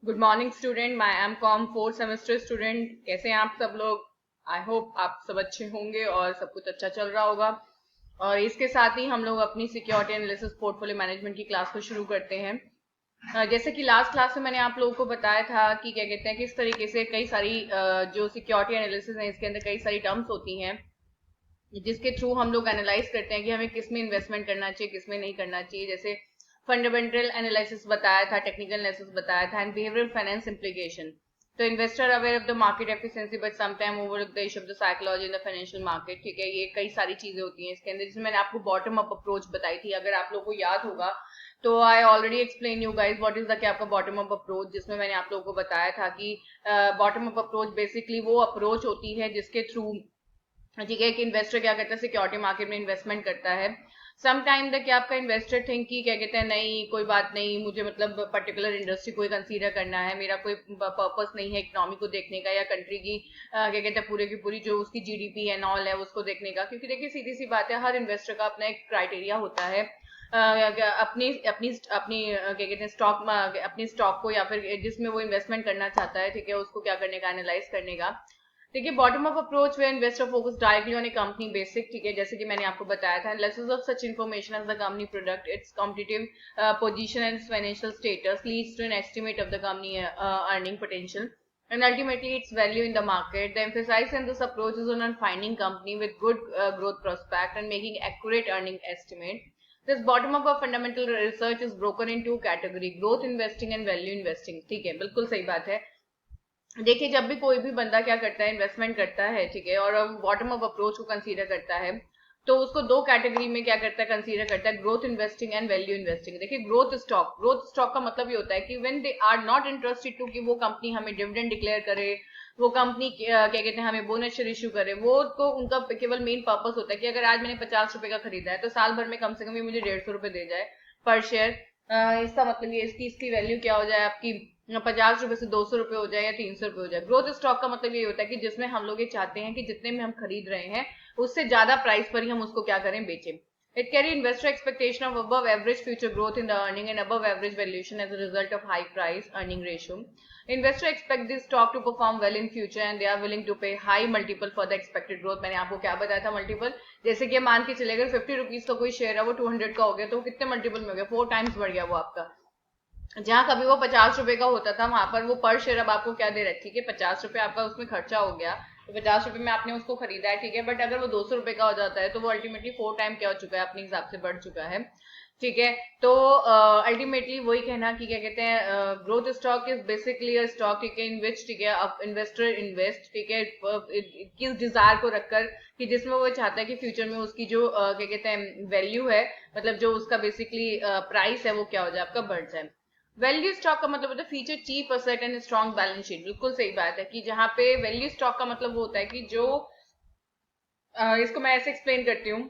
Good morning student. मैं M com fourth semester student. कैसे हैं आप सब लोग? आई होप आप सब अच्छे होंगे और सब कुछ अच्छा चल रहा होगा। और इसके साथ ही हम लोग अपनी सिक्योरिटी एनालिसिस पोर्टफोलियो मैनेजमेंट की क्लास को शुरू करते हैं। जैसे कि लास्ट क्लास में मैंने आप लोगों को बताया था कि क्या कहते हैं किस तरीके से कई सारी जो सिक्योरिटी एनालिसिस है इसके अंदर कई सारी टर्म्स होती हैं जिसके थ्रू हम लोग एनालाइज करते हैं कि हमें किस में इन्वेस्टमेंट करना चाहिए, किस में नहीं करना चाहिए। जैसे फंडामेंटल एनालिसिस बताया था, टेक्निकल एनालिसिस बताया था, एंड बिहेवियरल फाइनेंस इम्प्लीकेशन। तो investor aware of the market efficiency but sometime overlook the issue of the psychology in the financial market. ठीक है, ये कई सारी चीजें होती हैं इसके अंदर, जिसमें मैंने आपको बॉटम अप अप्रोच बताई थी। अगर आप लोगों को याद होगा तो I already explain you guys what is the क्या आपका बॉटम अप अप्रोच, जिसमें मैंने आप लोगों को बताया था कि बॉटम अप अप्रोच बेसिकली वो अप्रोच होती है जिसके थ्रू, ठीक है, एक इन्वेस्टर क्या करता है, सिक्योरिटी मार्केट में इन्वेस्टमेंट करता है। सम टाइम तक क्या आपका इन्वेस्टर थिंक की क्या कहते हैं, नहीं कोई बात नहीं, मुझे मतलब पर्टिकुलर इंडस्ट्री को कंसीडर करना है, मेरा कोई पर्पस नहीं है इकोनॉमी को देखने का या कंट्री की क्या कहते हैं पूरे की पूरी जो उसकी जीडीपी एंड ऑल है उसको देखने का। क्योंकि देखिए सीधी सी बात है, हर इन्वेस्टर का अपना एक क्राइटेरिया होता है अपनी अपनी अपनी क्या कहते हैं स्टॉक अपनी स्टॉक को या फिर जिसमें वो इन्वेस्टमेंट करना चाहता है, ठीक है, उसको क्या करने का, एनालाइज करने का। देखिए bottom up approach they investor focus directly on a company basic, ठीक है, जैसे कि मैंने आपको बताया था, analysis of such information as the company product, its competitive position and financial status leads to an estimate of the company earning potential and ultimately its value in the market. The emphasis in this approach is on finding company with good growth prospect and making accurate earning estimate. This bottom up of fundamental research is broken in two category: growth investing and value investing। ठीक है, बिल्कुल सही बात है। देखिए जब भी कोई भी बंदा क्या करता है, इन्वेस्टमेंट करता है, ठीक है, और बॉटम अप अप्रोच को कंसीडर करता है, तो उसको दो कैटेगरी में क्या करता है, कंसीडर करता है, growth investing and value investing. देखिए ग्रोथ स्टॉक का मतलब ये होता है कि when they are not interested to कि वो कंपनी हमें डिविडेंड डिक्लेयर करे, वो कंपनी क्या कहते हैं हमें बोनस शेयर इशू करे, वो तो उनका केवल मेन पर्पस होता है कि अगर आज मैंने 50 रुपए का खरीदा है तो साल भर में कम से कम ये मुझे 150 रुपए दे जाए पर शेयर। इसका मतलब ये इसकी इसकी वैल्यू क्या हो जाए आपकी, 50 रुपए से 200 रुपए हो जाए या 300 रुपए हो जाए। ग्रोथ स्टॉक का मतलब ये होता है कि जिसमें हम लोग ये चाहते हैं कि जितने में हम खरीद रहे हैं उससे ज्यादा प्राइस पर ही हम उसको क्या करें, बेचें। It carry investor expectation of above average future growth in the earning and above average valuation as a result of high price earning ratio. Investor expect this stock to perform well in future and they are willing to pay high multiple for the expected growth. मैंने आपको क्या बताया था, multiple. जैसे कि मान के चले अगर 50 रुपीज का कोई शेयर है वो 200 का हो गया तो वो कितने मल्टीपल में हो गया, 4 टाइम्स बढ़ गया वो आपका। जहां कभी वो 50 रुपए का होता था वहां पर वो पर शेयर अब आपको क्या दे रहा है, ठीक है, 50 रुपए आपका उसमें खर्चा हो गया, तो 50 रुपए में आपने उसको खरीदा है, ठीक है, बट अगर वो 200 रुपए का हो जाता है तो वो अल्टीमेटली 4 टाइम क्या हो चुका है, अपने हिसाब से बढ़ चुका है। ठीक है, तो अल्टीमेटली वही कहना कि क्या कहते हैं, growth stock is basically a stock, ठीक है, इन विच, ठीक है, अब इन्वेस्टर इन्वेस्ट, ठीक है, किस डिजायर को रखकर कि जिसमें वो चाहता है कि फ्यूचर में उसकी जो क्या कहते हैं वैल्यू है, मतलब जो उसका बेसिकली प्राइस है वो क्या हो जाए, आपका बढ़ जाए। वैल्यू स्टॉक का मतलब होता है feature cheap asset and strong balance sheet. बिल्कुल सही बात है कि जहां पे वैल्यू स्टॉक का मतलब वो होता है कि जो इसको मैं ऐसे एक्सप्लेन करती हूँ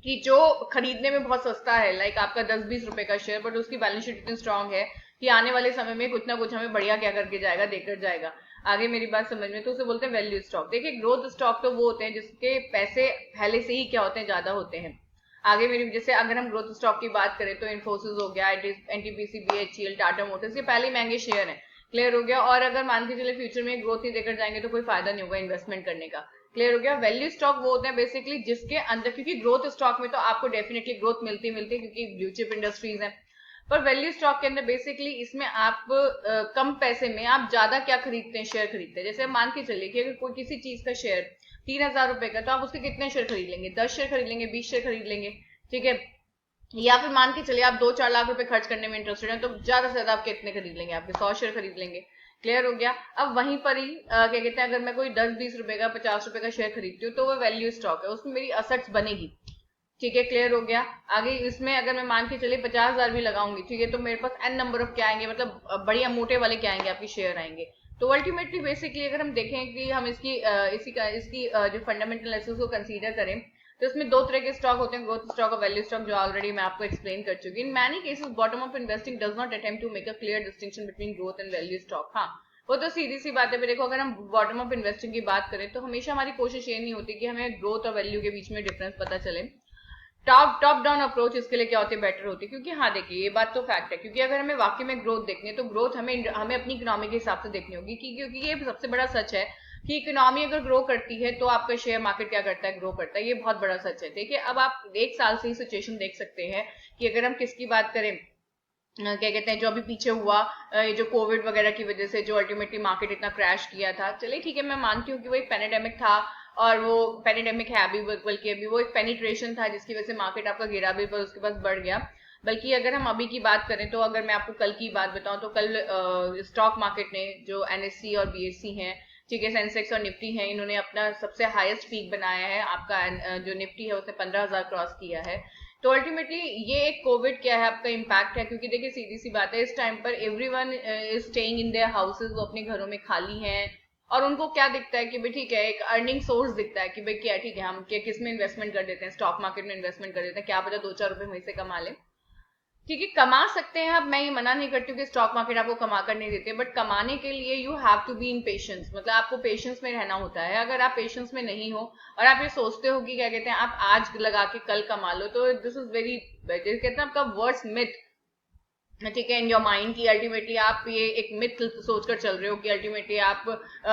कि जो खरीदने में बहुत सस्ता है, लाइक आपका 10-20 रुपए का शेयर, बट उसकी बैलेंस शीट इतनी स्ट्रांग है कि आने वाले समय में कुछ ना कुछ हमें बढ़िया क्या करके जाएगा, देकर जाएगा। आगे मेरी बात समझ में, तो उसे बोलते हैं वैल्यू स्टॉक। देखिए ग्रोथ स्टॉक तो वो होते हैं जिसके पैसे पहले से ही क्या होते हैं, ज्यादा होते हैं। आगे मेरी, जैसे अगर हम ग्रोथ स्टॉक की बात करें तो इन्फोसिस हो गया, एनटीपीसी, बीएचईएल, टाटा मोटर्स, ये पहले महंगे शेयर है। क्लियर हो गया। और अगर मान के चले फ्यूचर में ग्रोथ नहीं देकर जाएंगे तो कोई फायदा नहीं होगा इन्वेस्टमेंट करने का। क्लियर हो गया। वैल्यू स्टॉक वो होते हैं बेसिकली जिसके अंदर, क्योंकि ग्रोथ स्टॉक में तो आपको डेफिनेटली ग्रोथ मिलती है क्योंकि ब्लू चिप इंडस्ट्रीज है, पर वैल्यू स्टॉक के अंदर बेसिकली इसमें आप कम पैसे में आप ज्यादा क्या खरीदते हैं, शेयर खरीदते हैं। जैसे मान के चलिए कि अगर कोई किसी चीज का शेयर 3,000 रुपए का, तो आप उसके कितने शेयर खरीद लेंगे, 10 शेयर खरीद लेंगे, 20 शेयर खरीद लेंगे, ठीक है। या फिर मान के चलिए आप 2-4 लाख रुपए खर्च करने में इंटरेस्टेड हैं, तो ज्यादा से ज्यादा आप कितने खरीद लेंगे, आपके 100 शेयर खरीद लेंगे। क्लियर हो गया। अब वहीं पर ही क्या कहते हैं, अगर मैं कोई 10-20 रुपए का, 50 रुपए का शेयर खरीदती हूँ तो वो वैल्यू स्टॉक है, उसमें मेरी असेट्स बनेगी। ठीक है, क्लियर हो गया। आगे इसमें अगर मैं मान के चलिए 50,000 भी लगाऊंगी, ठीक है, तो मेरे पास एन नंबर ऑफ क्या आएंगे, मतलब बढ़िया मोटे वाले क्या आएंगे, आपके शेयर आएंगे। तो अल्टीमेटली बेसिकली अगर हम देखें कि हम इसकी जो फंडामेंटल एनालिसिस को कंसीडर करें, तो इसमें दो तरह के स्टॉक होते हैं, ग्रोथ स्टॉक और वैल्यू स्टॉक, जो ऑलरेडी मैं आपको एक्सप्लेन कर चुकी हूँ। In many cases bottom of investing does not attempt to make a clear distinction between growth and value stock. हाँ, वो तो सीधी सी बात है। देखो अगर हम बॉटम ऑफ इन्वेस्टिंग की बात करें तो हमेशा हमारी कोशिश ये नहीं होती कि हमें ग्रोथ और वैल्यू के बीच में डिफरेंस पता चले। टॉप डाउन अप्रोच इसके लिए क्या होती है, बेटर होती है, क्योंकि हाँ देखिए ये बात तो फैक्ट है, क्योंकि अगर हमें वाकई में ग्रोथ देखनी है तो ग्रोथ हमें हमें अपनी इकोनॉमी के हिसाब से देखनी होगी, क्योंकि ये सबसे बड़ा सच है कि इकोनॉमी अगर ग्रो करती है तो आपका शेयर मार्केट क्या करता है, ग्रो करता है। ये बहुत बड़ा सच है। देखिए अब आप एक साल से ही सिचुएशन देख सकते हैं कि अगर हम किसकी बात करें, क्या कहते हैं, जो अभी पीछे हुआ ये जो कोविड वगैरह की वजह से जो अल्टीमेटली मार्केट इतना क्रैश किया था, चलिए ठीक है मैं मानती हूँ कि वो एक पेनेडेमिक था, और वो पेनेडेमिक है अभी, बल्कि अभी वो एक पेनिट्रेशन था जिसकी वजह से मार्केट आपका गिरा भी पर उसके पास बढ़ गया। बल्कि अगर हम अभी की बात करें तो अगर मैं आपको कल की बात बताऊं तो कल स्टॉक मार्केट ने जो एनएससी और बीएससी हैं, ठीक है, सेंसेक्स और निफ्टी है, इन्होंने अपना सबसे हाईएस्ट पीक बनाया है। आपका जो निफ्टी है उसने 15,000 क्रॉस किया है। तो अल्टीमेटली ये एक कोविड क्या है आपका इम्पैक्ट है, क्योंकि देखिए सीधी सी बात है, इस टाइम पर everyone is staying in their houses, वो अपने घरों में खाली हैं, और उनको क्या दिखता है कि भाई ठीक है एक अर्निंग सोर्स दिखता है कि भाई क्या ठीक है हम क्या किस में इन्वेस्टमेंट कर देते हैं, स्टॉक मार्केट में इन्वेस्टमेंट कर देते हैं, क्या पता 2-4 रुपए वहीं से कमा लें। ठीक है कमा सकते हैं, अब मैं ये मना नहीं करती हूँ कि स्टॉक मार्केट आपको कमा कर नहीं देते, बट कमाने के लिए you have to be in patience, मतलब आपको पेशेंस में रहना होता है। अगर आप पेशेंस में नहीं हो और आप ये सोचते हो कि क्या कहते हैं आप आज लगा के कल कमा लो, तो दिस इज वेरी, कहते हैं आपका वर्ड्स मिथ, ठीक है, इन योर माइंड की अल्टीमेटली आप ये एक मिथ सोचकर चल रहे हो कि अल्टीमेटली आप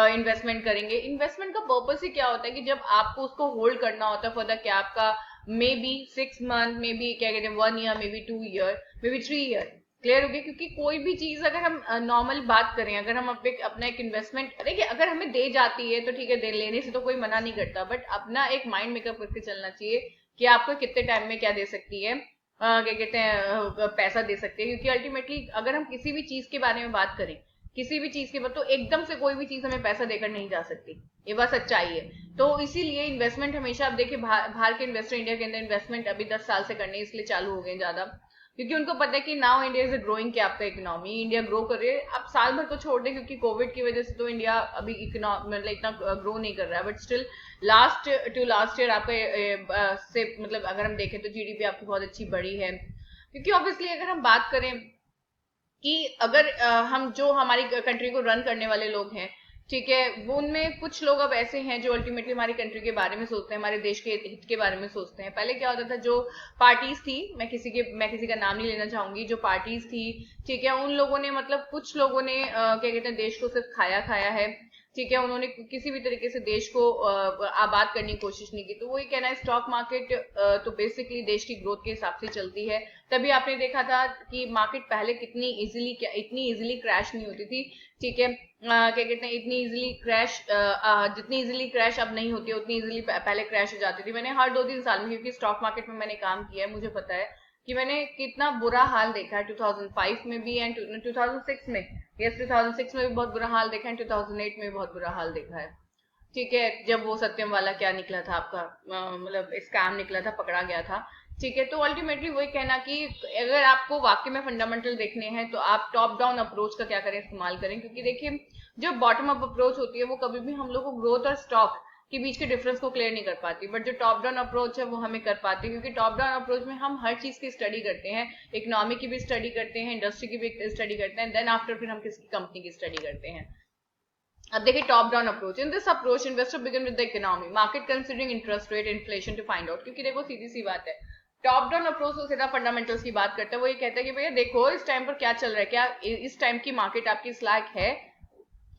इन्वेस्टमेंट करेंगे। इन्वेस्टमेंट का पर्पस ही क्या होता है कि जब आपको उसको होल्ड करना होता है फॉर द क्या आपका may be 6 month, may be क्या कहते हैं 1 year, may be 2 year, may be 3 year, clear हो गया। क्योंकि कोई भी चीज अगर हम नॉर्मल बात करें, अगर हम अपना एक इन्वेस्टमेंट देखिए अगर हमें दे जाती है तो ठीक है, दे लेने से तो कोई मना नहीं करता, बट अपना एक माइंड मेकअप करके चलना चाहिए कि आपको कितने टाइम में क्या दे सकती है, क्या कहते हैं पैसा दे सकते हैं। क्योंकि अल्टीमेटली अगर हम किसी भी चीज के बारे में बात करें, किसी भी चीज के बाद, तो एकदम से कोई भी चीज हमें पैसा देकर नहीं जा सकती, ये बात सच्चाई है। तो इसीलिए इन्वेस्टमेंट हमेशा, आप देखिए बाहर के इन्वेस्टर इंडिया के अंदर इन्वेस्टमेंट अभी 10 साल से करने इसलिए चालू हो गए ज्यादा, क्योंकि उनको पता है कि नाउ इंडिया इज ग्रोइंग, क्या आपका इकोनॉमी इंडिया ग्रो कर रही है। अब साल भर को छोड़ दें क्योंकि कोविड की वजह से तो इंडिया अभी मतलब इतना ग्रो नहीं कर रहा है, बट स्टिल लास्ट ईयर आपका से मतलब अगर हम देखें तो जीडीपी आपकी बहुत अच्छी बढ़ी है। क्योंकि ऑब्वियसली अगर हम बात करें कि अगर हम जो हमारी कंट्री को रन करने वाले लोग हैं, ठीक है, वो उनमें कुछ लोग अब ऐसे हैं जो अल्टीमेटली हमारी कंट्री के बारे में सोचते हैं, हमारे देश के हित के बारे में सोचते हैं। पहले क्या होता था, जो पार्टीज थी, मैं किसी का नाम नहीं लेना चाहूंगी, जो पार्टीज थी, ठीक है, उन लोगों ने मतलब कुछ लोगों ने क्या कहते हैं देश को सिर्फ खाया खाया है, ठीक है, उन्होंने किसी भी तरीके से देश को आबाद करने की कोशिश नहीं की। तो वो ये कहना है स्टॉक मार्केट तो बेसिकली देश की ग्रोथ के हिसाब से चलती है। तभी आपने देखा था कि मार्केट पहले कितनी इतनी इजीली क्रैश नहीं होती थी, ठीक है, क्या कहते हैं इतनी इजीली क्रैश, जितनी इजीली क्रैश अब नहीं होती है उतनी इजीली पहले क्रैश हो जाती थी। मैंने हर 2-3 साल में, क्योंकि स्टॉक मार्केट में मैंने काम किया है, मुझे पता है कि मैंने कितना बुरा हाल देखा है 2005 में भी एंड 2006 में, यस 2006 में भी बहुत बुरा हाल देखा है, 2008 में भी बहुत बुरा हाल देखा है, ठीक है, जब वो सत्यम वाला क्या निकला था आपका मतलब स्कैम निकला था, पकड़ा गया था, ठीक है। तो अल्टीमेटली वही कहना कि अगर आपको वाकई में फंडामेंटल देखने हैं तो आप टॉप डाउन अप्रोच का क्या करें, इस्तेमाल करें। क्योंकि देखिए जो बॉटम अप अप्रोच होती है वो कभी भी हम लोग को ग्रोथ और स्टॉक के बीच के डिफरेंस को क्लियर नहीं कर पाती, बट जो टॉप डाउन अप्रोच है वो हमें कर पाती है। क्योंकि टॉप डाउन अप्रोच में हम हर चीज की स्टडी करते हैं, इकोनॉमी की भी स्टडी करते हैं, इंडस्ट्री की भी स्टडी करते हैं, देन आफ्टर फिर हम किसी कंपनी की स्टडी करते हैं। अब देखिए top down approach, in this approach investor begin with the economy market considering interest rate inflation to find out. क्योंकि देखो सीधी सी बात है, टॉप डाउन अप्रोच तो सीधा फंडामेंटल्स की बात करता है। वो ये कहता है कि भैया देखो इस टाइम पर क्या चल रहा है, क्या इस टाइम की मार्केट आपकी इस लायक है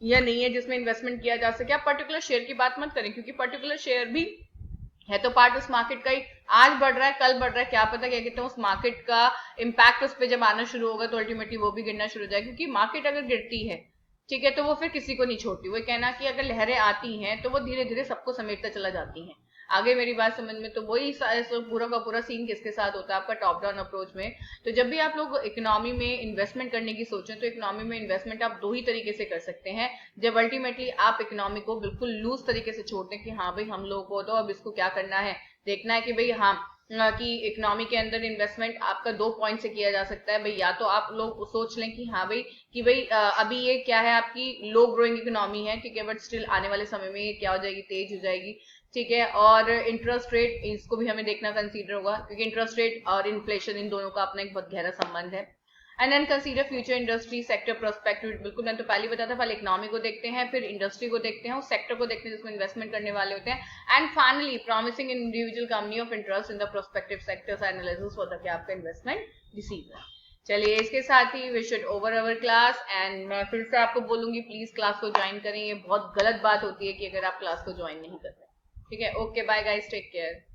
या नहीं है जिसमें इन्वेस्टमेंट किया जा सके। आप पर्टिकुलर शेयर की बात मत करें, क्योंकि पर्टिकुलर शेयर भी है तो पार्ट उस मार्केट का ही, आज बढ़ रहा है कल बढ़ रहा है, क्या पता क्या कहते हैं उस मार्केट का इम्पैक्ट उस पर जब आना शुरू होगा तो अल्टीमेटली वो भी गिरना शुरू हो जाएगा। क्योंकि मार्केट अगर गिरती है, ठीक है, तो वो फिर किसी को नहीं छोड़ती। वो कहना कि अगर लहरें आती हैं तो वो धीरे धीरे सबको समेटता चला जाती हैं। आगे मेरी बात समझ में, तो वही पूरा का पूरा सीन किसके साथ होता है आपका टॉप डाउन अप्रोच में। तो जब भी आप लोग इकोनॉमी में इन्वेस्टमेंट करने की सोचें तो इकोनॉमी में इन्वेस्टमेंट आप दो ही तरीके से कर सकते हैं, जब अल्टीमेटली आप इकोनॉमी को बिल्कुल लूज तरीके से छोड़ दें कि हाँ भाई हम लोगों को तो अब इसको क्या करना है, देखना है कि भाई हाँ कि इकोनॉमी के अंदर इन्वेस्टमेंट आपका 2 पॉइंट से किया जा सकता है। भाई या तो आप लोग सोच लें कि हाँ भाई अभी ये क्या है आपकी लो ग्रोइंग इकोनॉमी है, ठीक है, बट स्टिल आने वाले समय में ये क्या हो जाएगी, तेज हो जाएगी, ठीक है। और इंटरेस्ट रेट, इसको भी हमें देखना कंसीडर होगा, क्योंकि इंटरेस्ट रेट और इन्फ्लेशन इन दोनों का अपना एक बहुत गहरा संबंध है। And then consider future industry sector prospective. बिल्कुल, मैंने तो पहले बताया था, पहले इकोनॉमी को देखते हैं, फिर इंडस्ट्री को देखते हैं, उस सेक्टर को देखते हैं जिसमें इन्वेस्टमेंट करने वाले होते हैं, and finally promising individual company of interest in the prospective sectors analysis for the आपका इन्वेस्टमेंट डिसीजन। चलिए, इसके साथ ही we should over our class, and मैं फिर से आपको बोलूंगी प्लीज क्लास को ज्वाइन करें। ये बहुत गलत बात होती है कि अगर आप क्लास को ज्वाइन नहीं करते। ठीक है, okay, bye guys, take care.